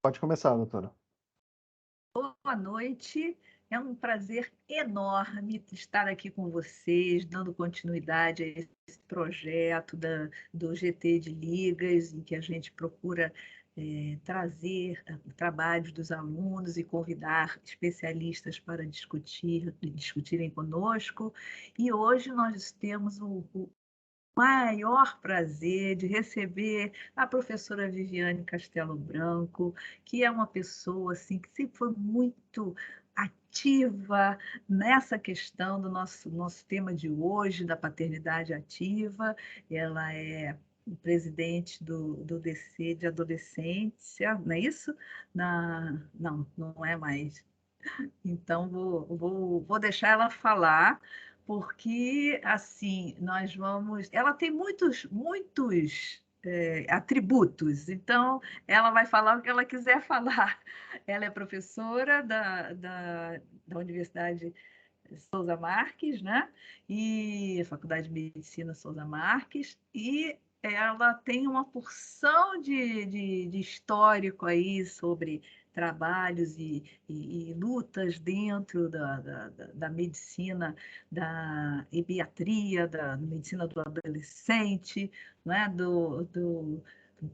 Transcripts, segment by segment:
Pode começar, doutora. Boa noite, é um prazer enorme estar aqui com vocês, dando continuidade a esse projeto do GT de Ligas, em que a gente procura trazer trabalhos dos alunos e convidar especialistas para discutirem conosco. E hoje nós temos o maior prazer de receber a professora Viviane Castelo Branco, que é uma pessoa assim, que sempre foi muito ativa nessa questão do nosso tema de hoje, da paternidade ativa. Ela é presidente do DC de adolescência, não é isso? Não, não é mais. Então, vou deixar ela falar, porque, assim, nós vamos... Ela tem muitos atributos, então, ela vai falar o que ela quiser falar. Ela é professora da Universidade Souza Marques, né? E a Faculdade de Medicina Souza Marques, e ela tem uma porção de histórico aí sobre trabalhos e lutas dentro da medicina, da pediatria, da medicina do adolescente, né?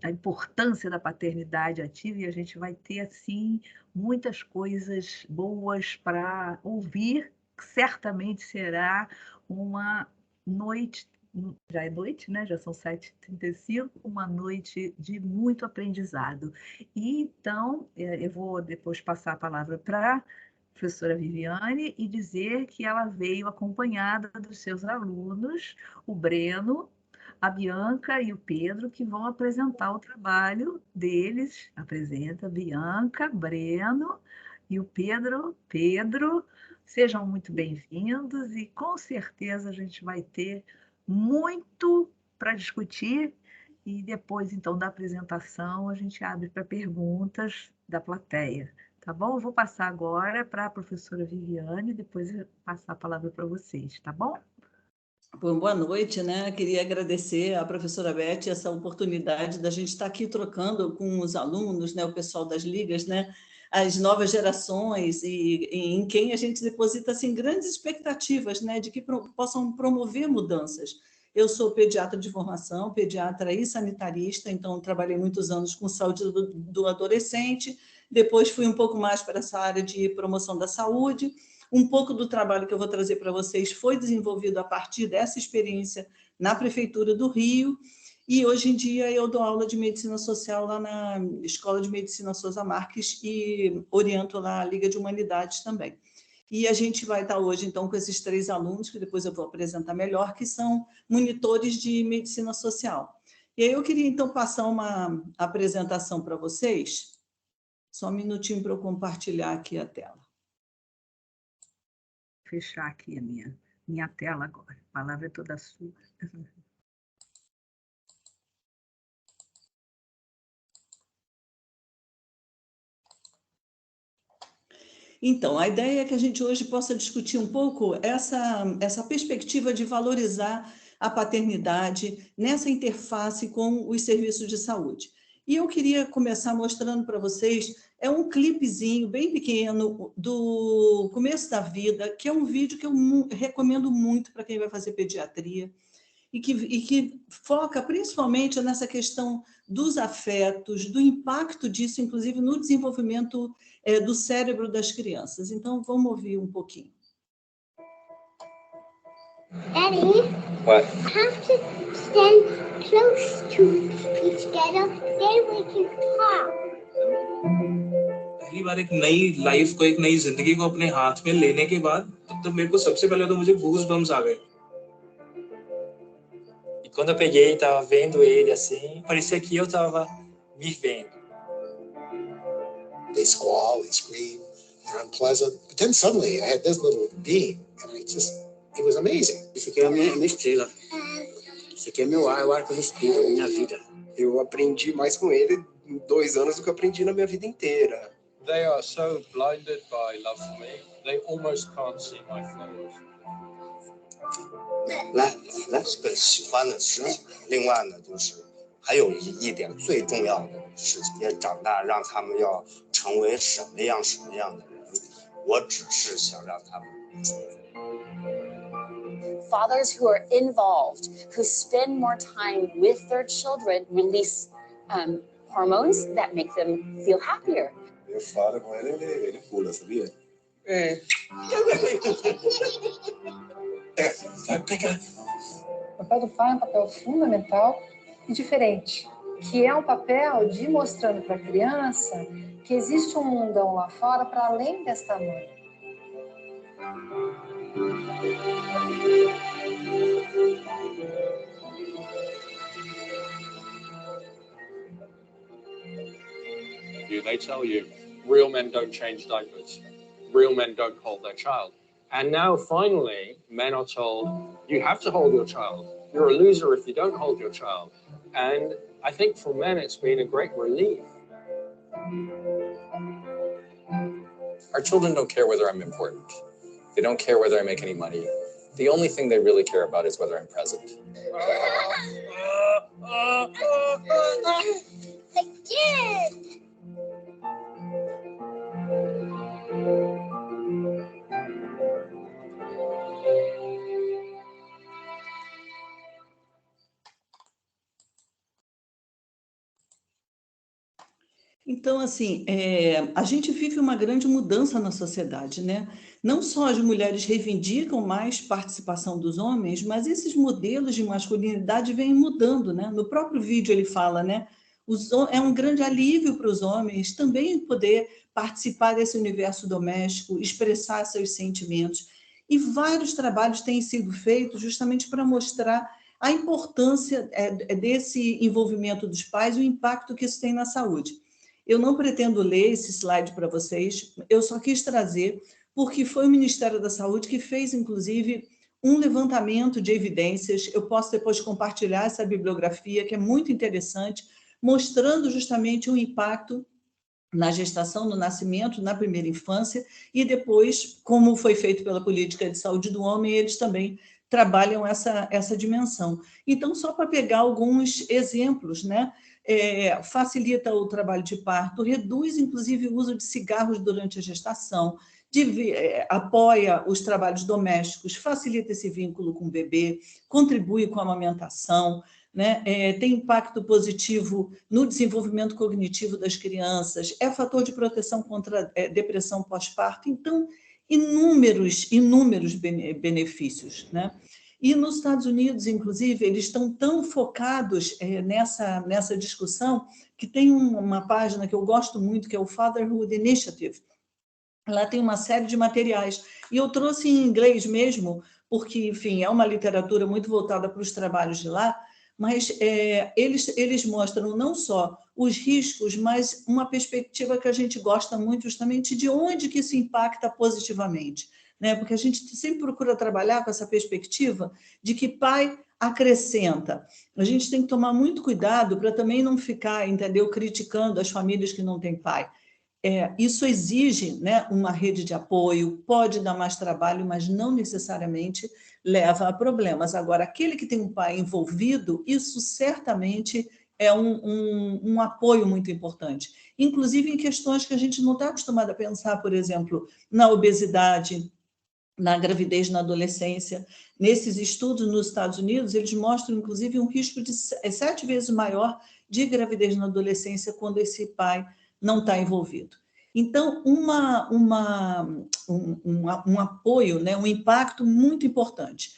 Da importância da paternidade ativa, e a gente vai ter, assim, muitas coisas boas para ouvir. Certamente será uma noite, já é noite, né? Já são 7h35, uma noite de muito aprendizado. E, então, eu vou depois passar a palavra para a professora Viviane e dizer que ela veio acompanhada dos seus alunos, o Breno, a Bianca e o Pedro, que vão apresentar o trabalho deles. Apresenta Bianca, Breno e o Pedro. Pedro, sejam muito bem-vindos e com certeza a gente vai ter muito para discutir, e depois, então, da apresentação, a gente abre para perguntas da plateia. Tá bom? Eu vou passar agora para a professora Viviane, depois eu passar a palavra para vocês, tá bom? Bom, boa noite, né? Queria agradecer à professora Beth essa oportunidade da gente estar aqui trocando com os alunos, né, o pessoal das ligas, né, as novas gerações e em quem a gente deposita assim grandes expectativas, né, de que possam promover mudanças. Eu sou pediatra de formação, pediatra e sanitarista, então trabalhei muitos anos com saúde do adolescente, depois fui um pouco mais para essa área de promoção da saúde. Um pouco do trabalho que eu vou trazer para vocês foi desenvolvido a partir dessa experiência na Prefeitura do Rio, e hoje em dia eu dou aula de medicina social lá na Escola de Medicina Souza Marques e oriento lá a Liga de Humanidades também. E a gente vai estar hoje, então, com esses 3 alunos, que depois eu vou apresentar melhor, que são monitores de medicina social. E aí eu queria, então, passar uma apresentação para vocês. Só um minutinho para eu compartilhar aqui a tela. Fechar aqui a minha tela agora. A palavra é toda sua. Então, a ideia é que a gente hoje possa discutir um pouco essa perspectiva de valorizar a paternidade nessa interface com os serviços de saúde. E eu queria começar mostrando para vocês um clipezinho bem pequeno do começo da vida, que é um vídeo que eu recomendo muito para quem vai fazer pediatria, e que foca principalmente nessa questão dos afetos, do impacto disso, inclusive, no desenvolvimento do cérebro das crianças. Então, vamos ouvir um pouquinho. Daddy, what? I have to stand close to each other, then we can talk. पहली बार एक नई लाइफ को, एक नई जिंदगी को अपने हाथ में लेने के बाद तो मेरे को सबसे पहले तो मुझे गूज बम्स आ गए. E quando eu peguei e tava vendo ele assim, parecia que eu tava me vendo. They squall, they scream, they're unpleasant. But then suddenly I had this little being, and it was amazing. Isso aqui é a minha estrela. Isso aqui é meu ar, é o ar que eu respiro, minha vida. Eu aprendi mais com ele em 2 anos do que eu aprendi na minha vida inteira. They are so blinded by love for me, they almost can't see my flaws. 来，这个喜欢的事情。另外呢，就是还有一点最重要的，时间长大，让他们要成为什么样的人，我只是想让他们。Fathers who are involved, who spend more time with their children, release hormones that make them feel happier. Meu falo com ele pula, sabia? Vai pegar. O papel do pai é um papel fundamental e diferente, que é um papel de ir mostrando para a criança que existe um mundão lá fora para além desta mãe. They tell you real men don't change diapers, real men don't hold their child. And now finally men are told you have to hold your child, you're a loser if you don't hold your child. And I think for men it's been a great relief. Our children don't care whether I'm important. They don't care whether I make any money. The only thing they really care about is whether I'm present. Again! Então, assim, a gente vive uma grande mudança na sociedade, né? Não só as mulheres reivindicam mais participação dos homens, mas esses modelos de masculinidade vêm mudando, né? No próprio vídeo ele fala, né? É um grande alívio para os homens também poder participar desse universo doméstico, expressar seus sentimentos. E vários trabalhos têm sido feitos justamente para mostrar a importância desse envolvimento dos pais e o impacto que isso tem na saúde. Eu não pretendo ler esse slide para vocês, eu só quis trazer, porque foi o Ministério da Saúde que fez, inclusive, um levantamento de evidências. Eu posso depois compartilhar essa bibliografia, que é muito interessante, mostrando justamente o impacto na gestação, no nascimento, na primeira infância, e depois, como foi feito pela política de saúde do homem, eles também trabalham essa dimensão. Então, só para pegar alguns exemplos, né? Facilita o trabalho de parto, reduz, inclusive, o uso de cigarros durante a gestação, apoia os trabalhos domésticos, facilita esse vínculo com o bebê, contribui com a amamentação, né? Tem impacto positivo no desenvolvimento cognitivo das crianças, é fator de proteção contra depressão pós-parto. Então, inúmeros benefícios, né? E nos Estados Unidos, inclusive, eles estão tão focados nessa discussão que tem uma página que eu gosto muito, que é o Fatherhood Initiative. Lá tem uma série de materiais. E eu trouxe em inglês mesmo, porque, enfim, é uma literatura muito voltada para os trabalhos de lá, mas eles mostram não só os riscos, mas uma perspectiva que a gente gosta muito justamente de onde que isso impacta positivamente. Né? Porque a gente sempre procura trabalhar com essa perspectiva de que pai acrescenta. A gente tem que tomar muito cuidado para também não ficar, entendeu, criticando as famílias que não têm pai. Isso exige, né, uma rede de apoio, pode dar mais trabalho, mas não necessariamente leva a problemas. Agora, aquele que tem um pai envolvido, isso certamente é um apoio muito importante. Inclusive em questões que a gente não está acostumado a pensar, por exemplo, na obesidade, na gravidez na adolescência. Nesses estudos nos Estados Unidos, eles mostram, inclusive, um risco de 7 vezes maior de gravidez na adolescência quando esse pai não está envolvido. Então, um apoio, né, um impacto muito importante.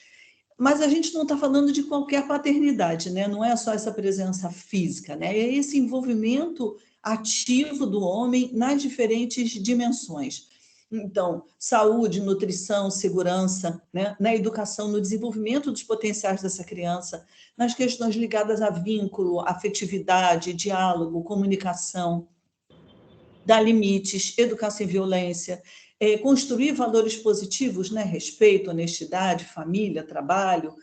Mas a gente não está falando de qualquer paternidade, né? Não é só essa presença física, né? É esse envolvimento ativo do homem nas diferentes dimensões. Então, saúde, nutrição, segurança, né? Na educação, no desenvolvimento dos potenciais dessa criança, nas questões ligadas a vínculo, afetividade, diálogo, comunicação, dar limites, educar sem violência, construir valores positivos, né? Respeito, honestidade, família, trabalho,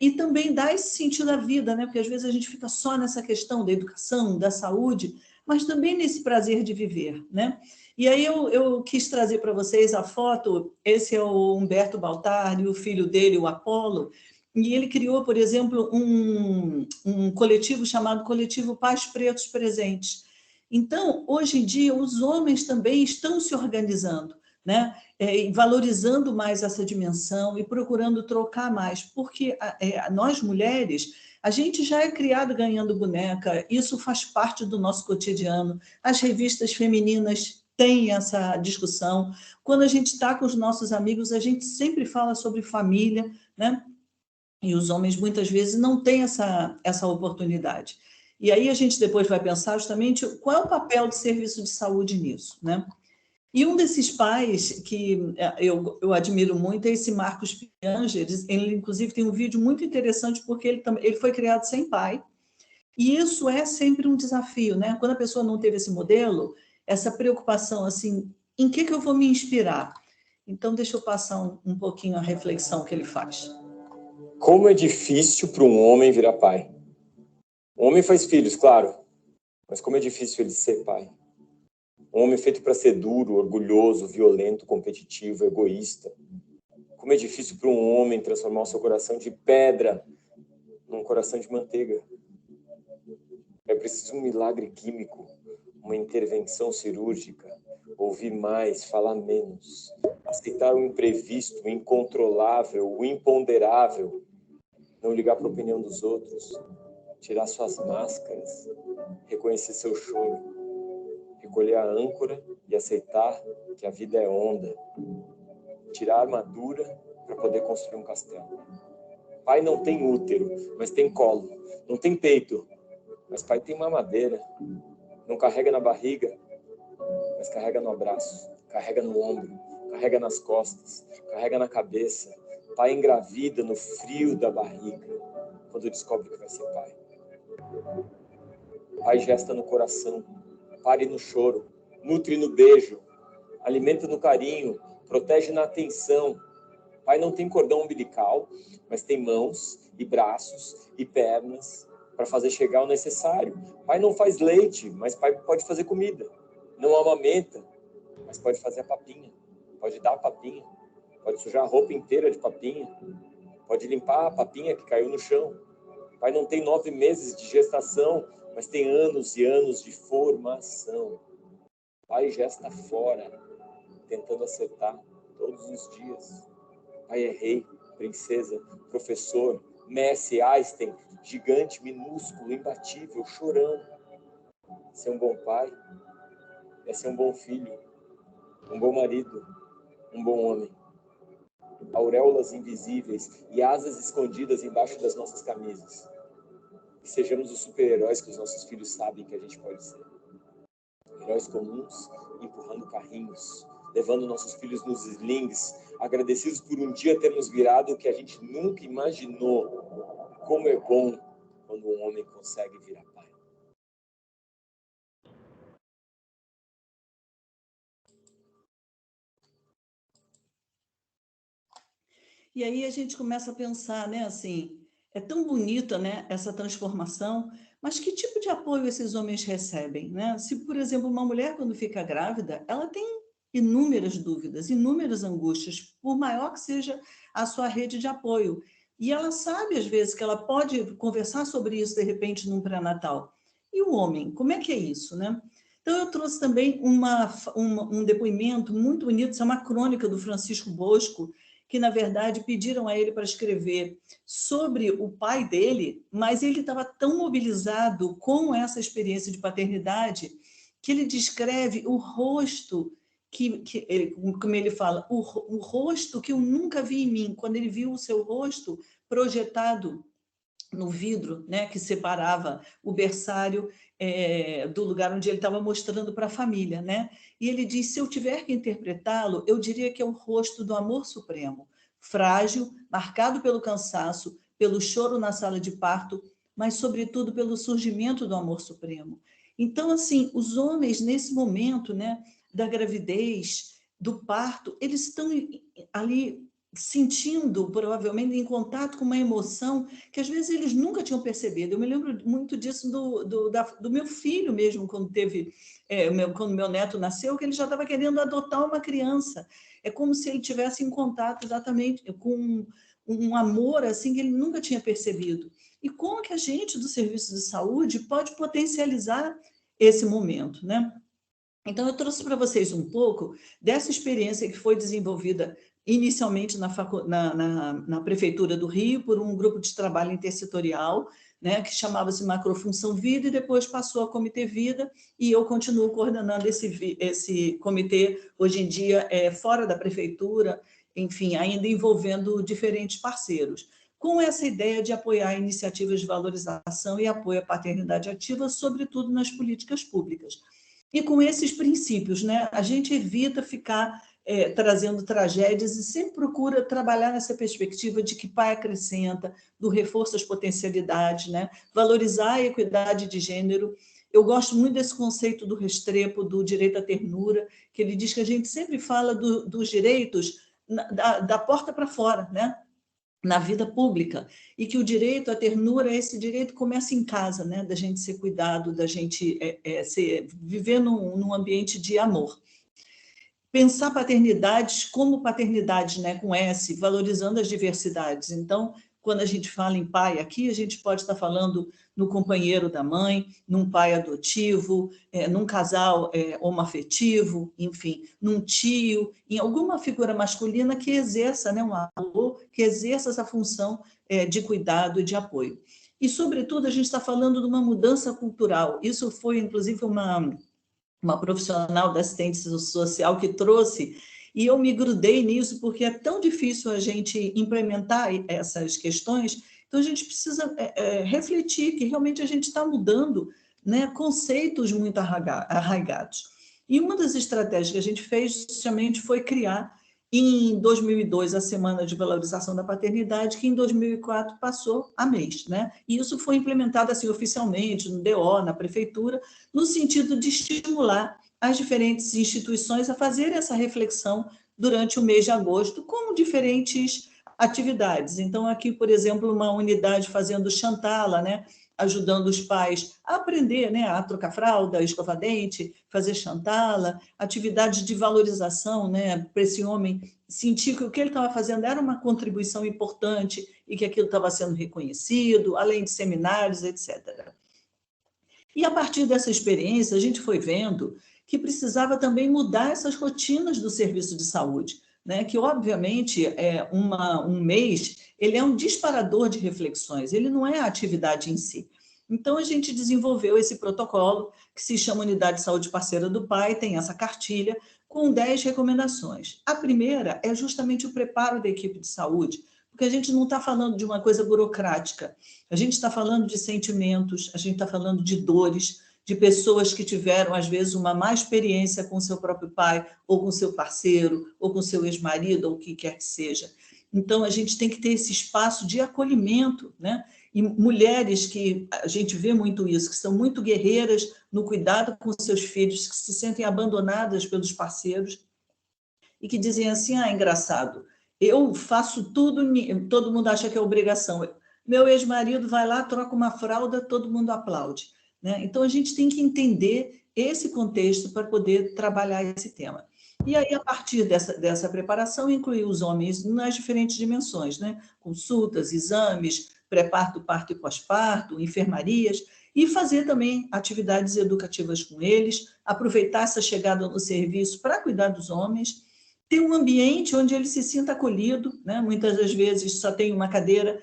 e também dar esse sentido à vida, né? Porque às vezes a gente fica só nessa questão da educação, da saúde, mas também nesse prazer de viver, né? E aí eu quis trazer para vocês a foto, esse é o Humberto Baltar e o filho dele, o Apolo, E ele criou, por exemplo, um coletivo chamado Coletivo Pais Pretos Presentes. Então, hoje em dia, os homens também estão se organizando, né? Valorizando mais essa dimensão e procurando trocar mais, porque nós, mulheres, a gente já é criado ganhando boneca, isso faz parte do nosso cotidiano. As revistas femininas têm essa discussão. Quando a gente está com os nossos amigos, a gente sempre fala sobre família, né? E os homens, muitas vezes, não têm essa oportunidade. E aí a gente depois vai pensar justamente qual é o papel do serviço de saúde nisso, né? E um desses pais que eu admiro muito é esse Marcos Piangeres. Ele, inclusive, tem um vídeo muito interessante porque ele foi criado sem pai. E isso é sempre um desafio, né? Quando a pessoa não teve esse modelo, essa preocupação, assim, em que eu vou me inspirar? Então, deixa eu passar um pouquinho a reflexão que ele faz. Como é difícil para um homem virar pai. Um homem faz filhos, claro, mas como é difícil ele ser pai. Um homem feito para ser duro, orgulhoso, violento, competitivo, egoísta. Como é difícil para um homem transformar o seu coração de pedra num coração de manteiga. É preciso um milagre químico, uma intervenção cirúrgica, ouvir mais, falar menos, aceitar o imprevisto, o incontrolável, o imponderável, não ligar para a opinião dos outros, tirar suas máscaras, reconhecer seu choro, recolher a âncora e aceitar que a vida é onda, tirar a armadura para poder construir um castelo. Pai não tem útero, mas tem colo, não tem peito, mas pai tem mamadeira, não carrega na barriga, mas carrega no abraço, carrega no ombro, carrega nas costas, carrega na cabeça. Pai engravida no frio da barriga, quando descobre que vai ser pai. Pai gesta no coração, pare no choro, nutre no beijo, alimenta no carinho, protege na atenção. Pai não tem cordão umbilical, mas tem mãos e braços e pernas para fazer chegar o necessário. Pai não faz leite, mas pai pode fazer comida. Não amamenta, mas pode fazer a papinha, pode dar a papinha, pode sujar a roupa inteira de papinha, pode limpar a papinha que caiu no chão. Pai não tem 9 meses de gestação, mas tem anos e anos de formação. Pai gesta fora, tentando acertar todos os dias. Pai é rei, princesa, professor, Messi, Einstein, gigante, minúsculo, imbatível, chorão. Ser um bom pai é ser um bom filho, um bom marido, um bom homem. Auréolas invisíveis e asas escondidas embaixo das nossas camisas. Que sejamos os super-heróis que os nossos filhos sabem que a gente pode ser. Heróis comuns, empurrando carrinhos, levando nossos filhos nos slings, agradecidos por um dia termos virado o que a gente nunca imaginou. Como é bom quando um homem consegue virar pai. E aí a gente começa a pensar, né, assim, é tão bonita, né, essa transformação, mas que tipo de apoio esses homens recebem, né? Se, por exemplo, uma mulher, quando fica grávida, ela tem inúmeras dúvidas, inúmeras angústias, por maior que seja a sua rede de apoio. E ela sabe, às vezes, que ela pode conversar sobre isso, de repente, num pré-natal. E o homem, como é que é isso, né? Então, eu trouxe também um depoimento muito bonito, isso é uma crônica do Francisco Bosco, que, na verdade, pediram a ele para escrever sobre o pai dele, mas ele estava tão mobilizado com essa experiência de paternidade que ele descreve o rosto, como ele fala, o rosto que eu nunca vi em mim, quando ele viu o seu rosto projetado no vidro, né, que separava o berçário do lugar onde ele estava mostrando para a família, né? E ele diz, se eu tiver que interpretá-lo, eu diria que é o rosto do amor supremo, frágil, marcado pelo cansaço, pelo choro na sala de parto, mas, sobretudo, pelo surgimento do amor supremo. Então, assim, os homens, nesse momento, né, da gravidez, do parto, eles estão ali sentindo, provavelmente, em contato com uma emoção que, às vezes, eles nunca tinham percebido. Eu me lembro muito disso do meu filho mesmo, quando quando meu neto nasceu, que ele já estava querendo adotar uma criança. É como se ele tivesse em contato exatamente com um amor assim que ele nunca tinha percebido. E como que a gente do serviço de saúde pode potencializar esse momento, né? Então, eu trouxe para vocês um pouco dessa experiência que foi desenvolvida inicialmente na Prefeitura do Rio por um grupo de trabalho intersetorial, né, que chamava-se Macrofunção Vida, e depois passou a Comitê Vida, e eu continuo coordenando esse comitê, hoje em dia, fora da Prefeitura, enfim, ainda envolvendo diferentes parceiros, com essa ideia de apoiar iniciativas de valorização e apoio à paternidade ativa, sobretudo nas políticas públicas. E com esses princípios, né, a gente evita ficar trazendo tragédias e sempre procura trabalhar nessa perspectiva de que pai acrescenta, do reforço às potencialidades, né, valorizar a equidade de gênero. Eu gosto muito desse conceito do Restrepo, do direito à ternura, que ele diz que a gente sempre fala dos direitos da porta para fora, né? Na vida pública, e que o direito à ternura, esse direito começa em casa, né? Da gente ser cuidado, da gente viver num ambiente de amor. Pensar paternidades como paternidade, né? Com S, valorizando as diversidades. Então, quando a gente fala em pai aqui, a gente pode estar falando no companheiro da mãe, num pai adotivo, num casal homoafetivo, enfim, num tio, em alguma figura masculina que exerça, né, um amor, que exerça essa função de cuidado e de apoio. E, sobretudo, a gente está falando de uma mudança cultural. Isso foi, inclusive, uma profissional da assistência social que trouxe, e eu me grudei nisso porque é tão difícil a gente implementar essas questões, então a gente precisa refletir que realmente a gente está mudando, né, conceitos muito arraigados. E uma das estratégias que a gente fez justamente foi criar, em 2002, a Semana de Valorização da Paternidade, que em 2004 passou a mês, né? E isso foi implementado assim oficialmente no DO, na prefeitura, no sentido de estimular as diferentes instituições a fazer essa reflexão durante o mês de agosto, com diferentes atividades. Então, aqui, por exemplo, uma unidade fazendo Chantala, né? Ajudando os pais a aprender, né? A trocar fralda, escovar dente, fazer Chantala, atividades de valorização, né? Para esse homem sentir que o que ele estava fazendo era uma contribuição importante e que aquilo estava sendo reconhecido, além de seminários, etc. E, a partir dessa experiência, a gente foi vendo que precisava também mudar essas rotinas do serviço de saúde, né? Que, obviamente, um mês ele é um disparador de reflexões, ele não é a atividade em si. Então, a gente desenvolveu esse protocolo, que se chama Unidade de Saúde Parceira do Pai, tem essa cartilha, com 10 recomendações. A primeira é justamente o preparo da equipe de saúde, porque a gente não está falando de uma coisa burocrática, a gente está falando de sentimentos, a gente está falando de dores, de pessoas que tiveram, às vezes, uma má experiência com seu próprio pai, ou com seu parceiro, ou com seu ex-marido, ou o que quer que seja. Então, a gente tem que ter esse espaço de acolhimento, né? E mulheres que, a gente vê muito isso, que são muito guerreiras no cuidado com seus filhos, que se sentem abandonadas pelos parceiros, e que dizem assim, engraçado, eu faço tudo, todo mundo acha que é obrigação. Meu ex-marido vai lá, troca uma fralda, todo mundo aplaude, né? Então, a gente tem que entender esse contexto para poder trabalhar esse tema. E aí, a partir dessa preparação, incluir os homens nas diferentes dimensões, né? Consultas, exames, pré-parto, parto e pós-parto, enfermarias, e fazer também atividades educativas com eles, aproveitar essa chegada no serviço para cuidar dos homens, ter um ambiente onde ele se sinta acolhido, né? Muitas das vezes só tem uma cadeira,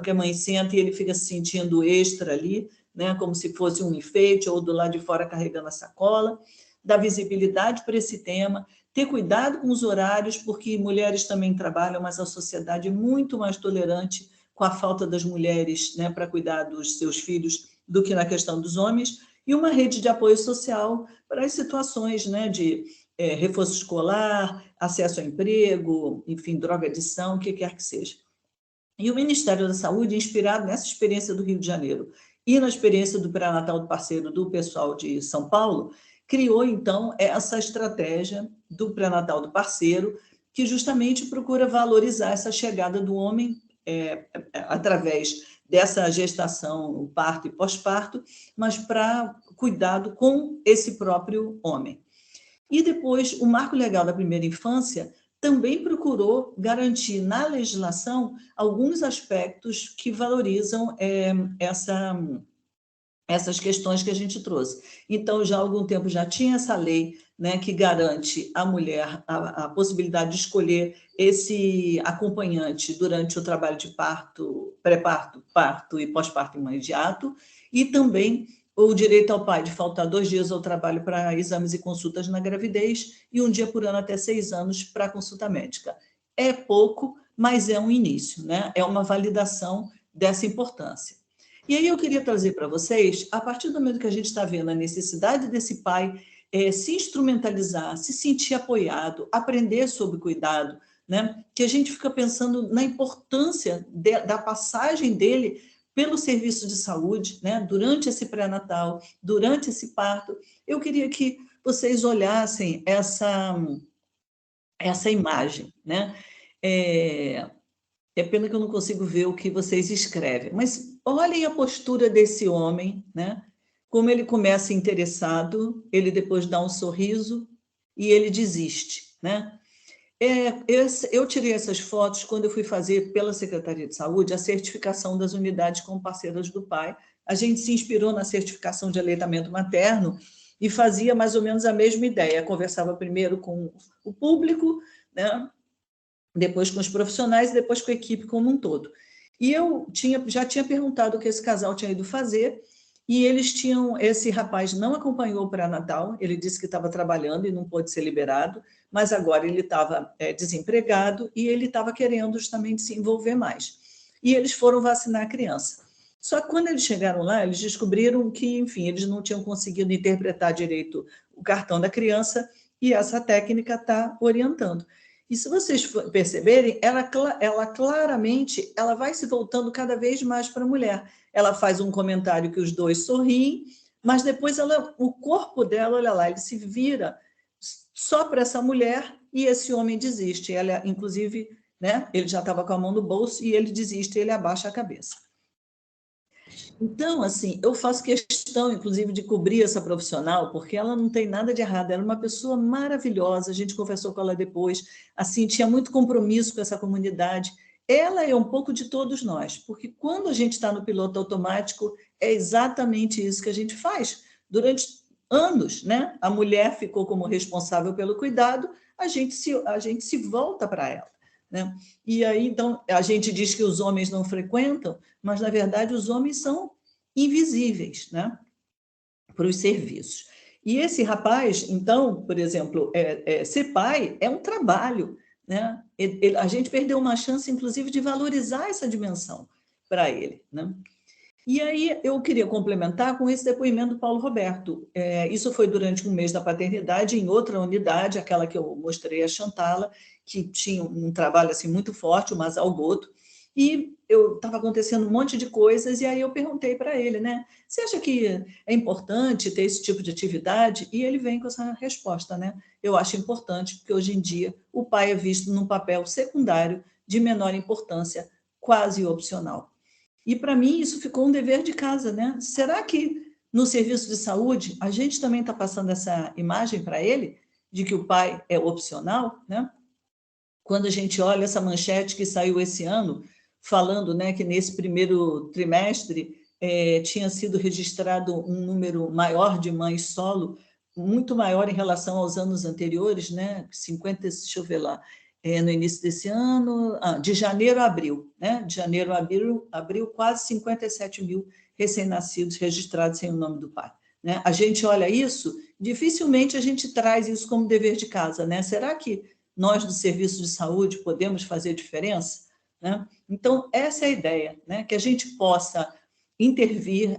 que a mãe senta e ele fica se sentindo extra ali, né? Como se fosse um enfeite, ou do lado de fora carregando a sacola, dar visibilidade para esse tema, ter cuidado com os horários, porque mulheres também trabalham, mas a sociedade é muito mais tolerante com a falta das mulheres, né, para cuidar dos seus filhos do que na questão dos homens, e uma rede de apoio social para as situações, né, de reforço escolar, acesso ao emprego, enfim, droga-adição, o que quer que seja. E o Ministério da Saúde, inspirado nessa experiência do Rio de Janeiro e na experiência do pré-natal do parceiro do pessoal de São Paulo, criou, então, essa estratégia do pré-natal do parceiro, que justamente procura valorizar essa chegada do homem através dessa gestação, o parto e pós-parto, mas para cuidado com esse próprio homem. E depois, o Marco Legal da Primeira Infância também procurou garantir na legislação alguns aspectos que valorizam essas questões que a gente trouxe. Então, já há algum tempo já tinha essa lei, né, que garante à mulher a possibilidade de escolher esse acompanhante durante o trabalho de parto, pré-parto, parto e pós-parto imediato, e também o direito ao pai de faltar 2 dias ao trabalho para exames e consultas na gravidez e 1 dia por ano até 6 anos para consulta médica. É pouco, mas é um início, né? É uma validação dessa importância. E aí eu queria trazer para vocês, a partir do momento que a gente está vendo a necessidade desse pai se instrumentalizar, se sentir apoiado, aprender sobre cuidado, né? Que a gente fica pensando na importância da passagem dele pelo serviço de saúde, né? Durante esse pré-natal, durante esse parto. Eu queria que vocês olhassem essa imagem, né? É pena que eu não consigo ver o que vocês escrevem, mas olhem a postura desse homem, né? Como ele começa interessado, ele depois dá um sorriso e ele desiste, né? Eu tirei essas fotos quando eu fui fazer pela Secretaria de Saúde a certificação das unidades como parceiras do pai. A gente se inspirou na certificação de aleitamento materno e fazia mais ou menos a mesma ideia. Conversava primeiro com o público, né? Depois com os profissionais e depois com a equipe como um todo. E eu já tinha perguntado o que esse casal tinha ido fazer, e esse rapaz não acompanhou o pré-natal, ele disse que estava trabalhando e não pôde ser liberado, mas agora ele estava desempregado e ele estava querendo justamente se envolver mais. E eles foram vacinar a criança. Só que quando eles chegaram lá, eles descobriram que, enfim, eles não tinham conseguido interpretar direito o cartão da criança, e essa técnica está orientando. E se vocês perceberem, ela claramente vai se voltando cada vez mais para a mulher. Ela faz um comentário que os dois sorriem, mas depois o corpo dela, olha lá, ele se vira só para essa mulher e esse homem desiste. Ela, inclusive, né, ele já estava com a mão no bolso e ele desiste, ele abaixa a cabeça. Então, assim, eu faço questão, inclusive, de cobrir essa profissional, porque ela não tem nada de errado, ela é uma pessoa maravilhosa, a gente conversou com ela depois, assim, tinha muito compromisso com essa comunidade. Ela é um pouco de todos nós, porque quando a gente está no piloto automático, é exatamente isso que a gente faz. Durante anos, né? A mulher ficou como responsável pelo cuidado, a gente se volta para ela. Né? E aí, então, a gente diz que os homens não frequentam, mas, na verdade, os homens são invisíveis, né? Para os serviços. E esse rapaz, então, por exemplo, ser pai é um trabalho, né? A gente perdeu uma chance, inclusive, de valorizar essa dimensão para ele, né? E aí eu queria complementar com esse depoimento do Paulo Roberto. Isso foi durante um mês da paternidade, em outra unidade, aquela que eu mostrei, a Chantala, que tinha um trabalho assim, muito forte, o Masal Goto, e estava acontecendo um monte de coisas, e aí eu perguntei para ele, né? Você acha que é importante ter esse tipo de atividade? E ele vem com essa resposta, né? Eu acho importante, porque hoje em dia o pai é visto num papel secundário de menor importância, quase opcional. E, para mim, isso ficou um dever de casa, né? Será que no serviço de saúde a gente também está passando essa imagem para ele, de que o pai é opcional, né? Quando a gente olha essa manchete que saiu esse ano, falando, né, que nesse primeiro trimestre tinha sido registrado um número maior de mães solo, muito maior em relação aos anos anteriores, né? 50, deixa eu ver lá, no início desse ano, de janeiro a abril, né? De janeiro a abril, quase 57 mil recém-nascidos registrados sem o nome do pai. Né? A gente olha isso, dificilmente a gente traz isso como dever de casa, né? Será que nós do serviço de saúde podemos fazer diferença? Né? Então, essa é a ideia, né? Que a gente possa intervir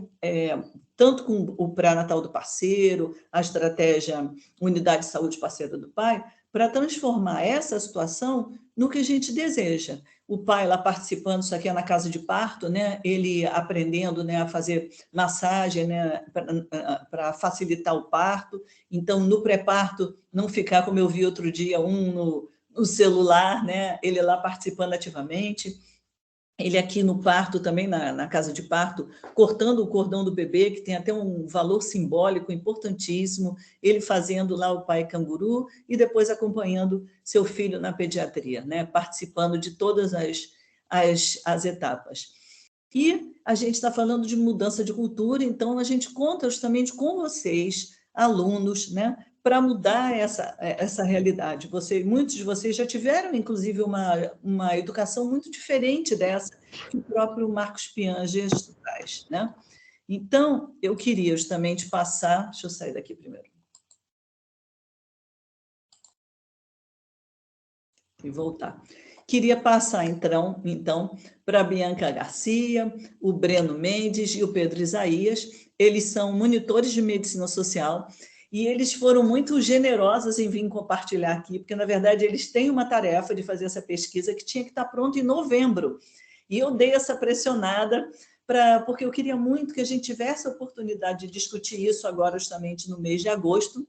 tanto com o pré-natal do parceiro, a estratégia Unidade de Saúde Parceira do Pai, para transformar essa situação no que a gente deseja. O pai lá participando, isso aqui é na casa de parto, né? Ele aprendendo, né, a fazer massagem, né, para facilitar o parto. Então, no pré-parto, não ficar, como eu vi outro dia, no celular, né? Ele lá participando ativamente. ele aqui no parto também, na casa de parto, cortando o cordão do bebê, que tem até um valor simbólico importantíssimo, ele fazendo lá o pai canguru e depois acompanhando seu filho na pediatria, né? Participando de todas as etapas. E a gente está falando de mudança de cultura, então a gente conta justamente com vocês, alunos, né? Para mudar essa realidade. Muitos de vocês já tiveram, inclusive, uma educação muito diferente dessa que o próprio Marcos Piaget traz, né? Então, eu queria justamente passar... Deixa eu sair daqui primeiro. E voltar. Queria passar, então para a Bianca Garcia, o Breno Mendes e o Pedro Isaías. Eles são monitores de medicina social, e eles foram muito generosos em vir compartilhar aqui, porque, na verdade, eles têm uma tarefa de fazer essa pesquisa que tinha que estar pronta em novembro. E eu dei essa pressionada, porque eu queria muito que a gente tivesse a oportunidade de discutir isso agora, justamente no mês de agosto.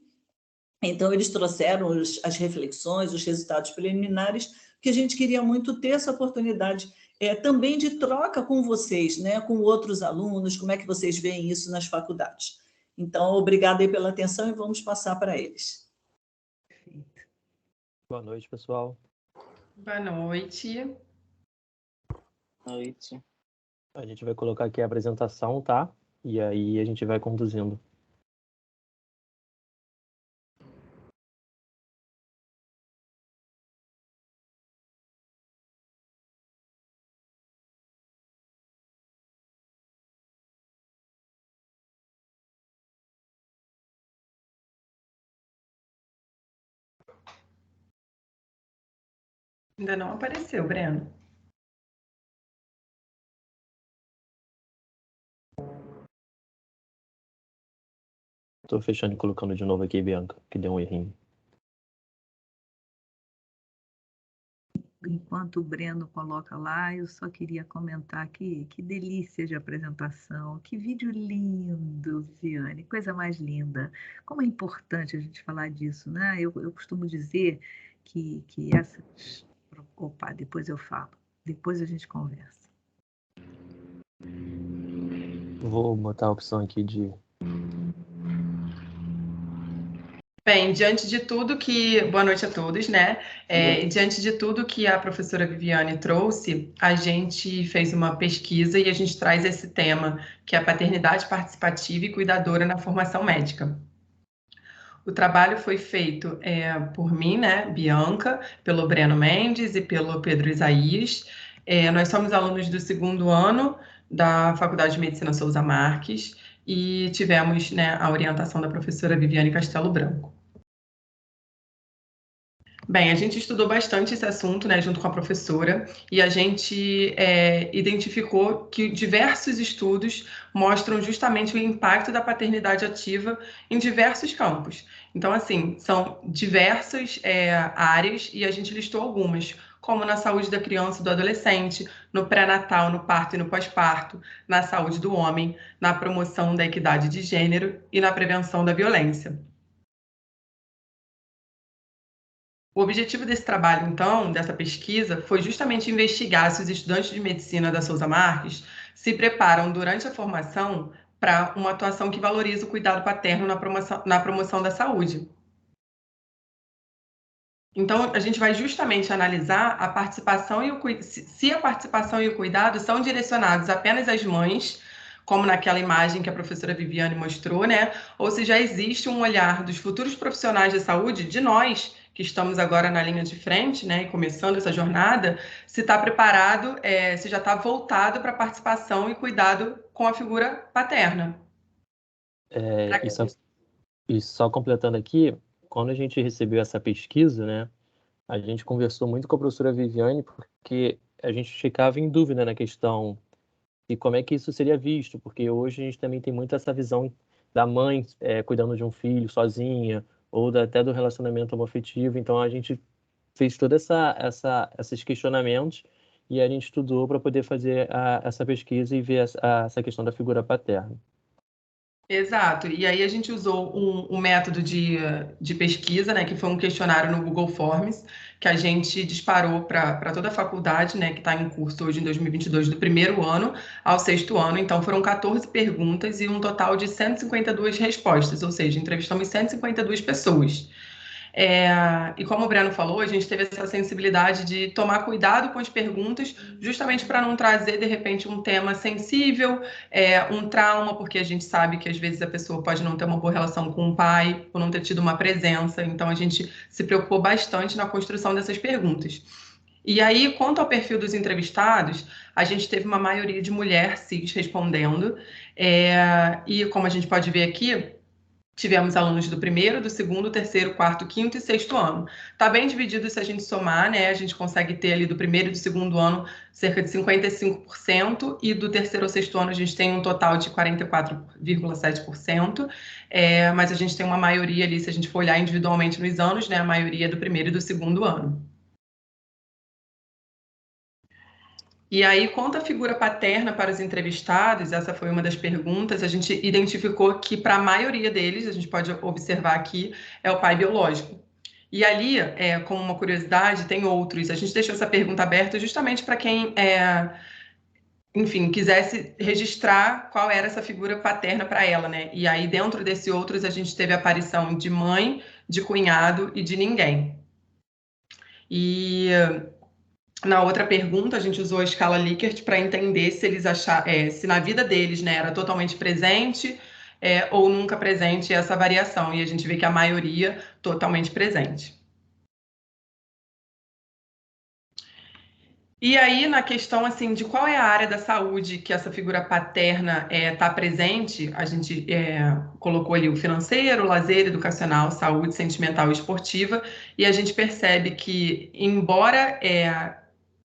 Então, eles trouxeram as reflexões, os resultados preliminares, que a gente queria muito ter essa oportunidade também de troca com vocês, né, com outros alunos, como é que vocês veem isso nas faculdades. Então, obrigada aí pela atenção e vamos passar para eles. Boa noite, pessoal. Boa noite. Boa noite. A gente vai colocar aqui a apresentação, tá? E aí a gente vai conduzindo. Ainda não apareceu, Breno. Estou fechando e colocando de novo aqui, Bianca, que deu um errinho. Enquanto o Breno coloca lá, eu só queria comentar que delícia de apresentação, que vídeo lindo, Viviane, coisa mais linda. Como é importante a gente falar disso, né? Eu costumo dizer que essas... Opa, depois eu falo, depois a gente conversa. Vou botar a opção aqui de... Bem, diante de tudo que... Boa noite a todos, né? Diante de tudo que a professora Viviane trouxe, a gente fez uma pesquisa e a gente traz esse tema, que é a paternidade participativa e cuidadora na formação médica. O trabalho foi feito por mim, né, Bianca, pelo Breno Mendes e pelo Pedro Isaías. Nós somos alunos do 2º ano da Faculdade de Medicina Souza Marques e tivemos, né, a orientação da professora Viviane Castelo Branco. Bem, a gente estudou bastante esse assunto, né, junto com a professora, e a gente identificou que diversos estudos mostram justamente o impacto da paternidade ativa em diversos campos. Então, assim, são diversas áreas, e a gente listou algumas, como na saúde da criança e do adolescente, no pré-natal, no parto e no pós-parto, na saúde do homem, na promoção da equidade de gênero e na prevenção da violência. O objetivo desse trabalho, então, dessa pesquisa, foi justamente investigar se os estudantes de medicina da Souza Marques se preparam durante a formação para uma atuação que valoriza o cuidado paterno na promoção da saúde. Então, a gente vai justamente analisar a participação se a participação e o cuidado são direcionados apenas às mães, como naquela imagem que a professora Viviane mostrou, né? Ou se já existe um olhar dos futuros profissionais de saúde, de nós, que estamos agora na linha de frente, né, e começando essa jornada, se está preparado, se já está voltado para a participação e cuidado com a figura paterna. E só completando aqui, quando a gente recebeu essa pesquisa, né, a gente conversou muito com a professora Viviane, porque a gente ficava em dúvida na questão de como é que isso seria visto, porque hoje a gente também tem muito essa visão da mãe cuidando de um filho sozinha, ou até do relacionamento homoafetivo. Então, a gente fez todos esses questionamentos e a gente estudou para poder fazer essa pesquisa e ver essa questão da figura paterna. Exato. E aí a gente usou um método de pesquisa, né, que foi um questionário no Google Forms, que a gente disparou para toda a faculdade, né, que está em curso hoje em 2022, do primeiro ano ao sexto ano. Então, foram 14 perguntas e um total de 152 respostas, ou seja, entrevistamos 152 pessoas. E como o Breno falou, a gente teve essa sensibilidade de tomar cuidado com as perguntas, justamente para não trazer, de repente, um tema sensível, um trauma, porque a gente sabe que às vezes a pessoa pode não ter uma boa relação com o pai, ou não ter tido uma presença. Então, a gente se preocupou bastante na construção dessas perguntas. E aí, quanto ao perfil dos entrevistados, a gente teve uma maioria de mulher cis respondendo, e como a gente pode ver aqui, tivemos alunos do primeiro, do segundo, terceiro, quarto, quinto e sexto ano. Está bem dividido se a gente somar, né? A gente consegue ter ali do primeiro e do segundo ano cerca de 55%, e do terceiro ao sexto ano a gente tem um total de 44,7%, mas a gente tem uma maioria ali, se a gente for olhar individualmente nos anos, né? A maioria é do primeiro e do segundo ano. E aí, quanto à figura paterna para os entrevistados, essa foi uma das perguntas, a gente identificou que para a maioria deles, a gente pode observar aqui, é o pai biológico. E ali, como uma curiosidade, tem outros. A gente deixou essa pergunta aberta justamente para quem, enfim, quisesse registrar qual era essa figura paterna para ela, né? E aí, dentro desse outros, a gente teve a aparição de mãe, de cunhado e de ninguém. E na outra pergunta, a gente usou a escala Likert para entender se eles se na vida deles, né, era totalmente presente ou nunca presente essa variação. E a gente vê que a maioria totalmente presente. E aí, na questão assim de qual é a área da saúde que essa figura paterna está presente, a gente colocou ali o financeiro, lazer, educacional, saúde, sentimental e esportiva, e a gente percebe que, embora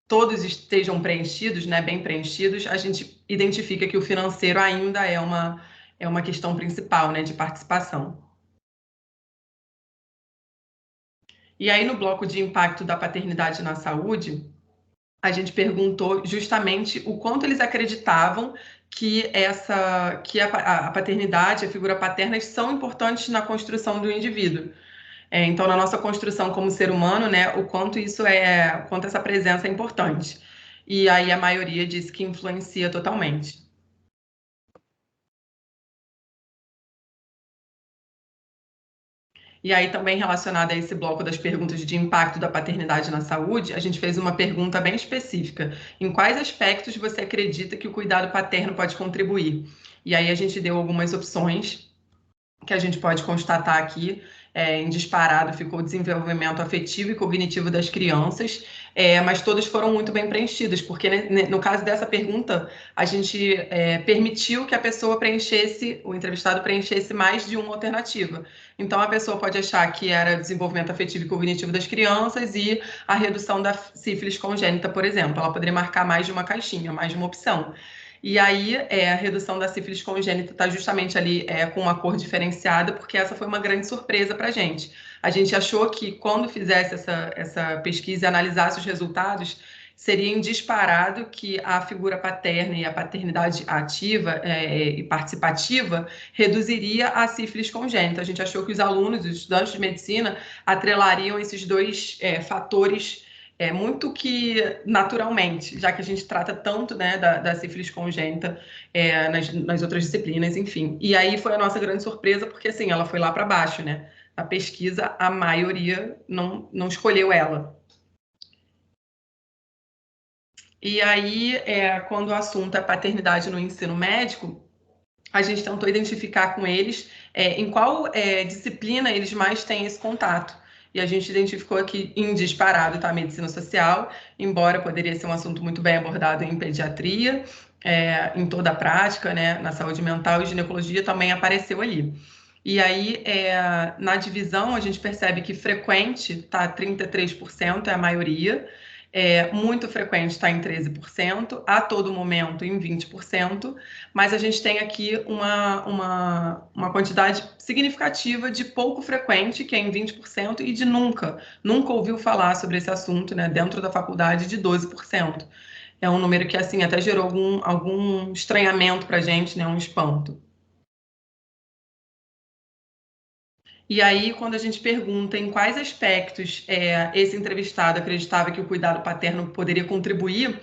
todos estejam preenchidos, né, bem preenchidos, a gente identifica que o financeiro ainda é uma questão principal, né, de participação. E aí, no bloco de impacto da paternidade na saúde, a gente perguntou justamente o quanto eles acreditavam que a paternidade, a figura paterna, são importantes na construção do indivíduo. Então, na nossa construção como ser humano, né, o quanto essa presença é importante. E aí a maioria disse que influencia totalmente. E aí, também relacionada a esse bloco das perguntas de impacto da paternidade na saúde, a gente fez uma pergunta bem específica. Em quais aspectos você acredita que o cuidado paterno pode contribuir? E aí a gente deu algumas opções que a gente pode constatar aqui. Em disparado ficou o desenvolvimento afetivo e cognitivo das crianças, mas todas foram muito bem preenchidas, porque no caso dessa pergunta, a gente permitiu que a pessoa preenchesse, o entrevistado preenchesse mais de uma alternativa. Então, a pessoa pode achar que era desenvolvimento afetivo e cognitivo das crianças e a redução da sífilis congênita, por exemplo. Ela poderia marcar mais de uma caixinha, mais de uma opção. E aí, a redução da sífilis congênita está justamente ali com uma cor diferenciada, porque essa foi uma grande surpresa para a gente. A gente achou que, quando fizesse essa pesquisa e analisasse os resultados, seria disparado que a figura paterna e a paternidade ativa e participativa reduziria a sífilis congênita. A gente achou que os alunos, os estudantes de medicina, atrelariam esses dois fatores muito que naturalmente, já que a gente trata tanto, né, da sífilis congênita nas outras disciplinas, enfim. E aí foi a nossa grande surpresa, porque assim, ela foi lá para baixo, né? A pesquisa, a maioria não escolheu ela. E aí, quando o assunto é paternidade no ensino médico, a gente tentou identificar com eles em qual disciplina eles mais têm esse contato. E a gente identificou aqui em disparado, tá, a medicina social, embora poderia ser um assunto muito bem abordado em pediatria, em toda a prática, né, na saúde mental e ginecologia também apareceu ali. E aí, na divisão, a gente percebe que frequente tá 33%, é a maioria, muito frequente está em 13%, a todo momento em 20%, mas a gente tem aqui uma quantidade significativa de pouco frequente, que é em 20%, e de nunca ouviu falar sobre esse assunto, né, dentro da faculdade, de 12%. É um número que, assim, até gerou algum estranhamento para a gente, né, um espanto. E aí, quando a gente pergunta em quais aspectos esse entrevistado acreditava que o cuidado paterno poderia contribuir,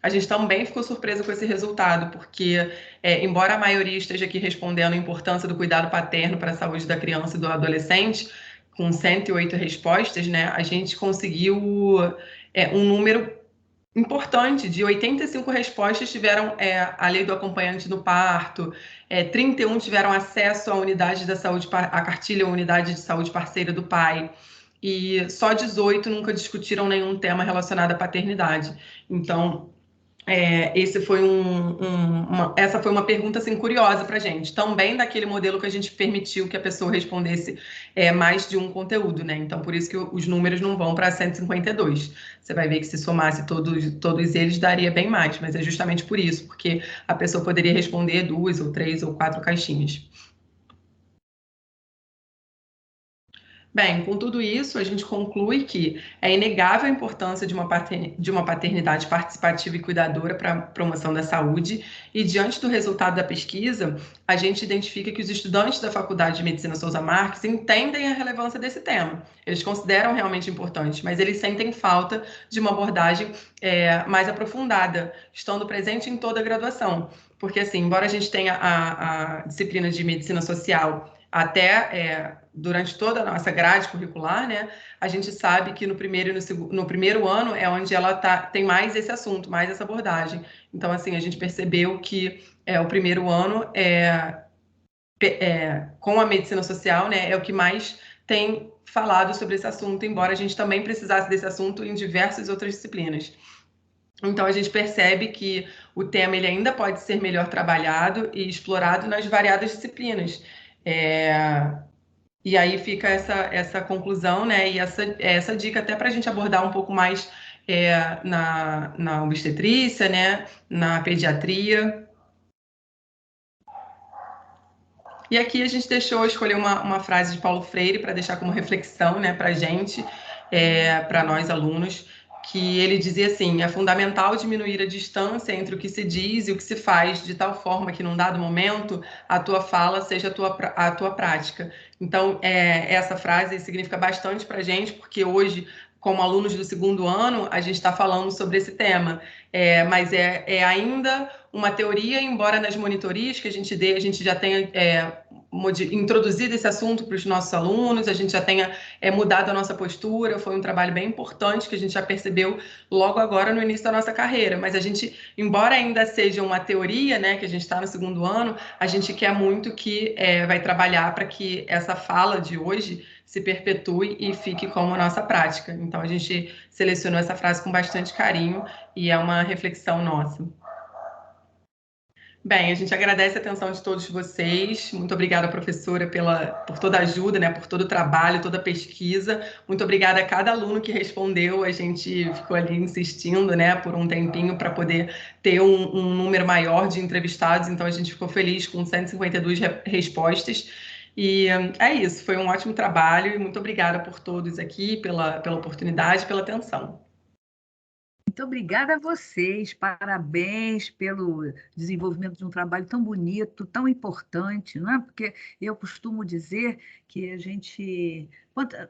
a gente também ficou surpresa com esse resultado, porque, embora a maioria esteja aqui respondendo a importância do cuidado paterno para a saúde da criança e do adolescente, com 108 respostas, né, a gente conseguiu um número importante, de 85 respostas tiveram a lei do acompanhante no parto, 31 tiveram acesso à unidade da saúde, à cartilha unidade de saúde parceira do pai, e só 18 nunca discutiram nenhum tema relacionado à paternidade. Então, essa foi uma pergunta assim, curiosa para a gente, também daquele modelo que a gente permitiu que a pessoa respondesse mais de um conteúdo, né? Então, por isso que os números não vão para 152. Você vai ver que se somasse todos eles, daria bem mais, mas é justamente por isso, porque a pessoa poderia responder 2 ou 3 ou 4 caixinhas. Bem, com tudo isso, a gente conclui que é inegável a importância de uma paternidade participativa e cuidadora para a promoção da saúde, e diante do resultado da pesquisa, a gente identifica que os estudantes da Faculdade de Medicina Souza Marques entendem a relevância desse tema. Eles consideram realmente importante, mas eles sentem falta de uma abordagem mais aprofundada, estando presente em toda a graduação. Porque, assim, embora a gente tenha a disciplina de Medicina Social até durante toda a nossa grade curricular, né, a gente sabe que no primeiro ano é onde ela tem mais esse assunto, mais essa abordagem. Então, assim, a gente percebeu que o primeiro ano com a medicina social, né, é o que mais tem falado sobre esse assunto, embora a gente também precisasse desse assunto em diversas outras disciplinas. Então, a gente percebe que o tema ele ainda pode ser melhor trabalhado e explorado nas variadas disciplinas. E aí fica essa conclusão, né? E essa dica até para a gente abordar um pouco mais na obstetrícia, né? Na pediatria. E aqui a gente escolheu uma frase de Paulo Freire para deixar como reflexão, né, para a gente, para nós alunos, que ele dizia assim: é fundamental diminuir a distância entre o que se diz e o que se faz, de tal forma que, num dado momento, a tua fala seja a tua prática. Então, essa frase significa bastante para a gente, porque hoje, como alunos do segundo ano, a gente está falando sobre esse tema, mas ainda uma teoria, embora nas monitorias que a gente dê, a gente já tenha introduzido esse assunto para os nossos alunos, a gente já tenha mudado a nossa postura, foi um trabalho bem importante que a gente já percebeu logo agora no início da nossa carreira, mas a gente, embora ainda seja uma teoria, né, que a gente está no segundo ano, a gente quer muito que vai trabalhar para que essa fala de hoje se perpetue e fique como nossa prática. Então, a gente selecionou essa frase com bastante carinho e é uma reflexão nossa. Bem, a gente agradece a atenção de todos vocês. Muito obrigada, professora, por toda a ajuda, né, por todo o trabalho, toda a pesquisa. Muito obrigada a cada aluno que respondeu. A gente ficou ali insistindo, né, por um tempinho para poder ter um número maior de entrevistados. Então, a gente ficou feliz com 152 respostas. E é isso, foi um ótimo trabalho e muito obrigada por todos aqui, pela oportunidade, pela atenção. Muito obrigada a vocês, parabéns pelo desenvolvimento de um trabalho tão bonito, tão importante, não é? Porque eu costumo dizer que a gente,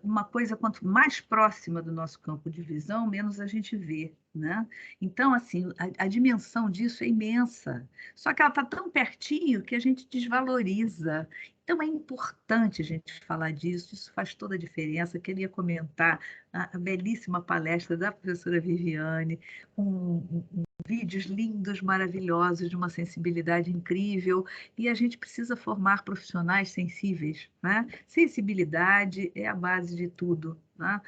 uma coisa quanto mais próxima do nosso campo de visão, menos a gente vê, né? Então, assim, a dimensão disso é imensa, só que ela está tão pertinho que a gente desvaloriza. Então, é importante a gente falar disso, isso faz toda a diferença. Eu queria comentar a belíssima palestra da professora Viviane, com vídeos lindos, maravilhosos, de uma sensibilidade incrível, e a gente precisa formar profissionais sensíveis, né? Sensibilidade é a base de tudo, né?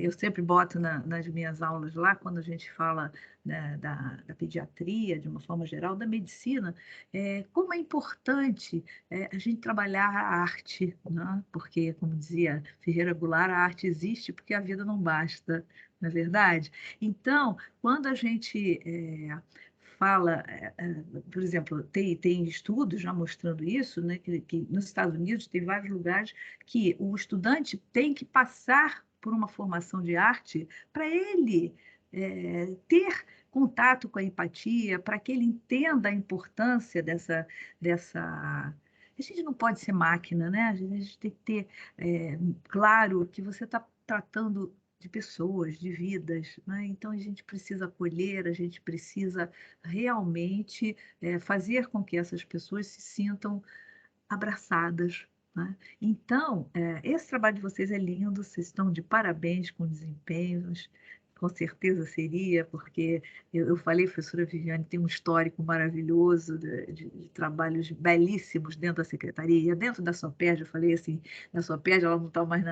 Eu sempre boto nas minhas aulas lá, quando a gente fala, né, da pediatria, de uma forma geral, da medicina, como é importante a gente trabalhar a arte, né? Porque, como dizia Ferreira Goulart, a arte existe porque a vida não basta, não é verdade? Então, quando a gente fala, por exemplo, tem estudos já mostrando isso, né, que nos Estados Unidos tem vários lugares que o estudante tem que passar por uma formação de arte para ele ter contato com a empatia, para que ele entenda a importância a gente não pode ser máquina, né? A gente tem que ter claro que você está tratando de pessoas, de vidas, né? Então a gente precisa acolher, a gente precisa realmente fazer com que essas pessoas se sintam abraçadas, né? Então, esse trabalho de vocês é lindo, vocês estão de parabéns com o desempenho, com certeza seria, porque eu falei, professora Viviane, tem um histórico maravilhoso de trabalhos belíssimos dentro da secretaria, dentro da SOPERJ, eu falei assim, na SOPERJ ela não está mais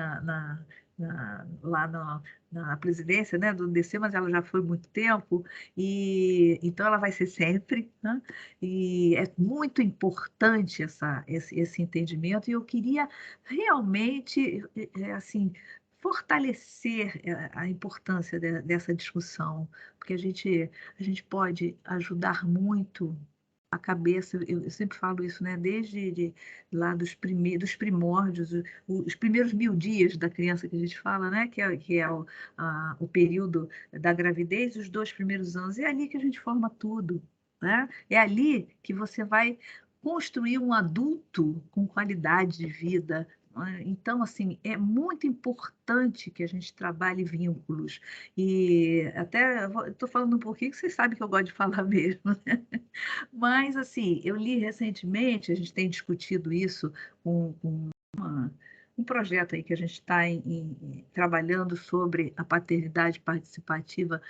lá na presidência, né, do DC, mas ela já foi muito tempo, e então ela vai ser sempre, né? E é muito importante esse entendimento, e eu queria realmente, assim, fortalecer a importância dessa discussão, porque a gente pode ajudar muito a cabeça, eu sempre falo isso, né? Desde lá dos primórdios, os primeiros 1000 dias da criança que a gente fala, né? Que é o período da gravidez, os 2 primeiros anos, é ali que a gente forma tudo, né? É ali que você vai construir um adulto com qualidade de vida. Então, assim, é muito importante que a gente trabalhe vínculos. E até estou falando um pouquinho, que vocês sabem que eu gosto de falar mesmo, né? Mas, assim, eu li recentemente, a gente tem discutido isso com um projeto aí que a gente está trabalhando sobre a paternidade participativa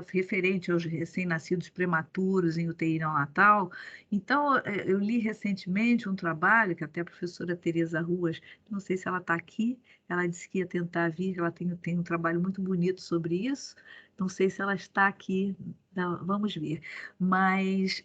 referente aos recém-nascidos prematuros em UTI neonatal. Então, eu li recentemente um trabalho que até a professora Tereza Ruas, não sei se ela está aqui, ela disse que ia tentar vir, ela tem um trabalho muito bonito sobre isso, não sei se ela está aqui, vamos ver. Mas,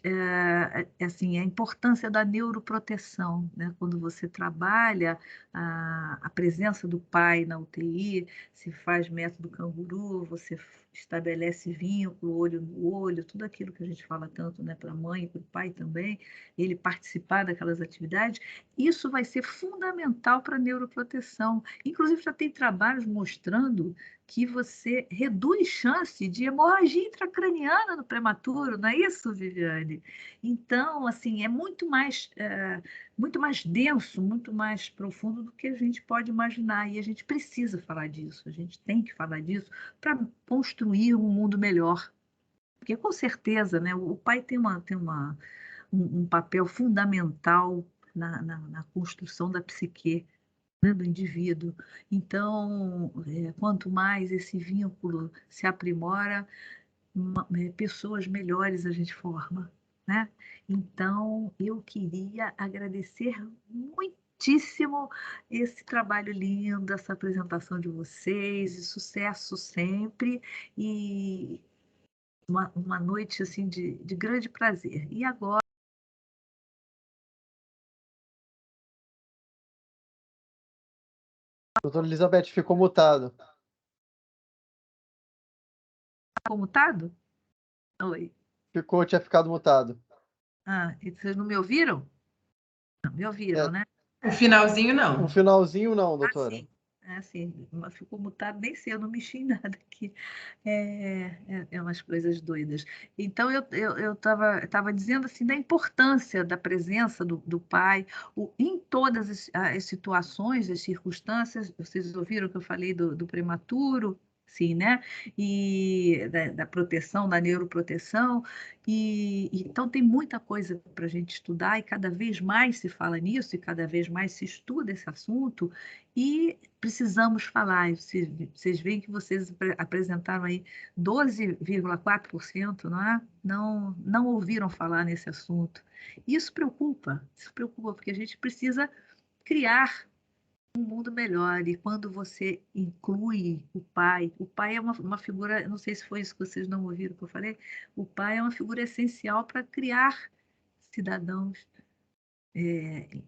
assim, a importância da neuroproteção, né? Quando você trabalha a presença do pai na UTI, se faz método canguru, você estabelece vínculo, olho no olho, tudo aquilo que a gente fala tanto, né, para a mãe e para o pai também, ele participar daquelas atividades, isso vai ser fundamental para a neuroproteção. Inclusive, já tem trabalhos mostrando que você reduz chance de hemorragia intracraniana no prematuro, não é isso, Viviane? Então, assim, é muito mais denso, muito mais profundo do que a gente pode imaginar, e a gente precisa falar disso, a gente tem que falar disso para construir um mundo melhor. Porque, com certeza, né, o pai tem um papel fundamental na construção da psique, né, do indivíduo. Então, quanto mais esse vínculo se aprimora, pessoas melhores a gente forma, né? Então, eu queria agradecer muitíssimo esse trabalho lindo, essa apresentação de vocês, e sucesso sempre, e uma noite assim de grande prazer. E agora, Doutora Elizabeth, ficou mutado. ficou mutado? Oi. Tinha ficado mutado. Ah, e vocês não me ouviram? Não me ouviram, né? O finalzinho não. O finalzinho não, doutora. Sim. Assim, ficou mutado, nem sei, eu não mexi em nada aqui. É umas coisas doidas. Então, eu estava dizendo assim, da importância da presença do pai em todas as situações, as circunstâncias. Vocês ouviram que eu falei do prematuro? Sim, né? E da proteção, da neuroproteção. Então, tem muita coisa para a gente estudar, e cada vez mais se fala nisso, e cada vez mais se estuda esse assunto, e precisamos falar. Vocês veem que vocês apresentaram aí 12,4%, não é? Não ouviram falar nesse assunto. Isso preocupa, porque a gente precisa criar um mundo melhor, e quando você inclui o pai é uma figura, não sei se foi isso que vocês não ouviram que eu falei, o pai é uma figura essencial para criar cidadãos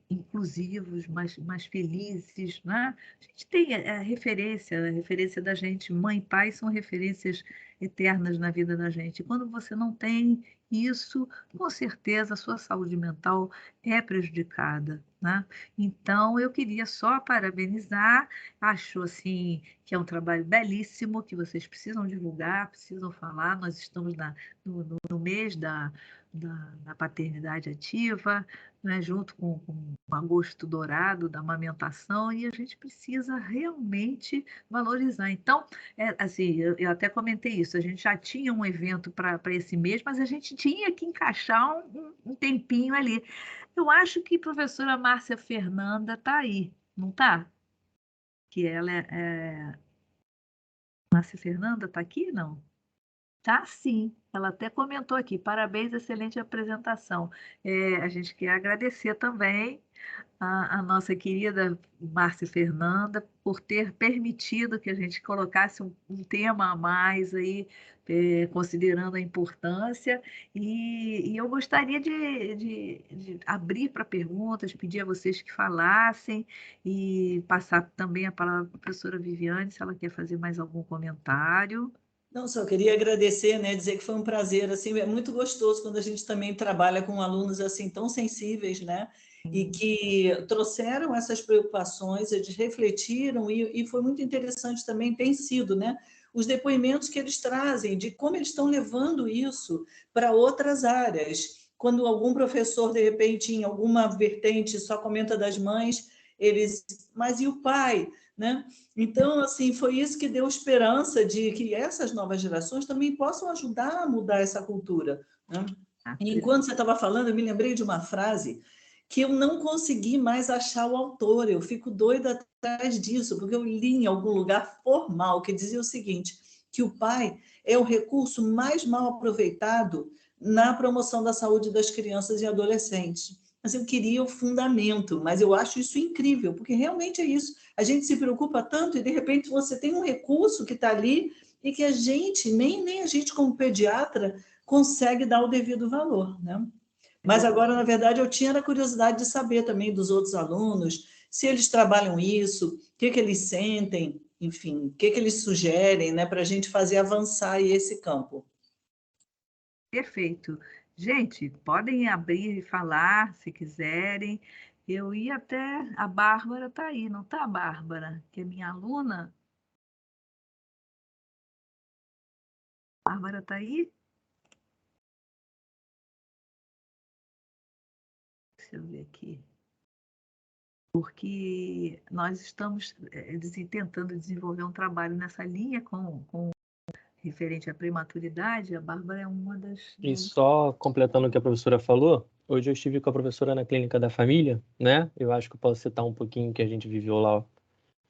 inclusivos, mais felizes, né? A gente tem a referência da gente, mãe e pai são referências eternas na vida da gente. Quando você não tem isso, com certeza a sua saúde mental é prejudicada, né? Então, eu queria só parabenizar, acho assim que é um trabalho belíssimo, que vocês precisam divulgar, precisam falar. Nós estamos no mês da paternidade ativa, né, junto com o agosto dourado da amamentação, e a gente precisa realmente valorizar. Então, assim, eu até comentei isso, a gente já tinha um evento para esse mês, mas a gente tinha que encaixar um tempinho ali. Eu acho que a professora Márcia Fernanda está aí, não está? Que ela Márcia Fernanda está aqui, não? Tá sim, ela até comentou aqui, parabéns, excelente apresentação. A gente quer agradecer também a nossa querida Márcia Fernanda por ter permitido que a gente colocasse um tema a mais aí, considerando a importância, e eu gostaria de abrir para perguntas, pedir a vocês que falassem e passar também a palavra para a professora Viviane, se ela quer fazer mais algum comentário. Não, só queria agradecer, né, dizer que foi um prazer, assim, é muito gostoso quando a gente também trabalha com alunos assim tão sensíveis, né, e que trouxeram essas preocupações, eles refletiram e foi muito interessante também, tem sido, né, os depoimentos que eles trazem de como eles estão levando isso para outras áreas. Quando algum professor, de repente, em alguma vertente só comenta das mães, mas e o pai? Né? Então, assim, foi isso que deu esperança de que essas novas gerações também possam ajudar a mudar essa cultura. Né? E enquanto você estava falando, eu me lembrei de uma frase que eu não consegui mais achar o autor, eu fico doida atrás disso, porque eu li em algum lugar formal que dizia o seguinte, que o pai é o recurso mais mal aproveitado na promoção da saúde das crianças e adolescentes. Mas eu queria o fundamento, mas eu acho isso incrível, porque realmente é isso. A gente se preocupa tanto e, de repente, você tem um recurso que está ali e que a gente, nem a gente como pediatra, consegue dar o devido valor, né? Mas agora, na verdade, eu tinha a curiosidade de saber também dos outros alunos, se eles trabalham isso, o que eles sentem, enfim, o que eles sugerem, né, para a gente fazer avançar aí esse campo. Perfeito. Gente, podem abrir e falar se quiserem. Eu ia até. A Bárbara está aí, não está, Bárbara? Que é minha aluna. A Bárbara está aí? Deixa eu ver aqui. Porque nós estamos tentando desenvolver um trabalho nessa linha com referente à prematuridade. A Bárbara é uma das... E só completando o que a professora falou, hoje eu estive com a professora na clínica da família, né? Eu acho que eu posso citar um pouquinho que a gente viveu lá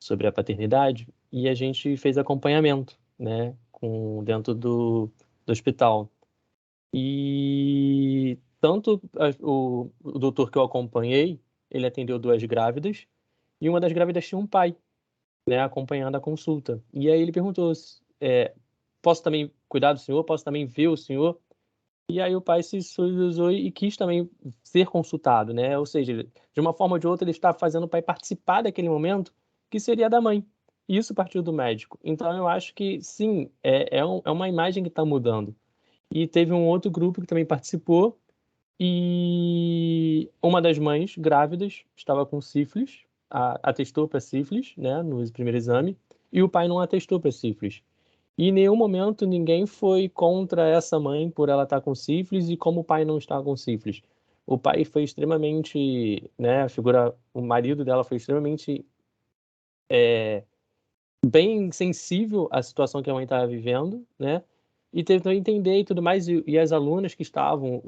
sobre a paternidade, e a gente fez acompanhamento, né? Dentro do hospital. E tanto o doutor que eu acompanhei, ele atendeu 2 grávidas, e uma das grávidas tinha um pai, né? Acompanhando a consulta. E aí ele perguntou, posso também cuidar do senhor? Posso também ver o senhor? E aí o pai se solidarizou e quis também ser consultado, né? Ou seja, de uma forma ou de outra, ele está fazendo o pai participar daquele momento que seria da mãe. E isso partiu do médico. Então, eu acho que, sim, é uma imagem que está mudando. E teve um outro grupo que também participou e uma das mães grávidas estava com sífilis, atestou para sífilis, né, no primeiro exame, e o pai não atestou para sífilis. E em nenhum momento ninguém foi contra essa mãe por ela estar com sífilis e como o pai não está com sífilis. O pai foi extremamente, né, o marido dela foi extremamente bem sensível à situação que a mãe estava vivendo, né, e tentou entender e tudo mais, e as alunas que estavam,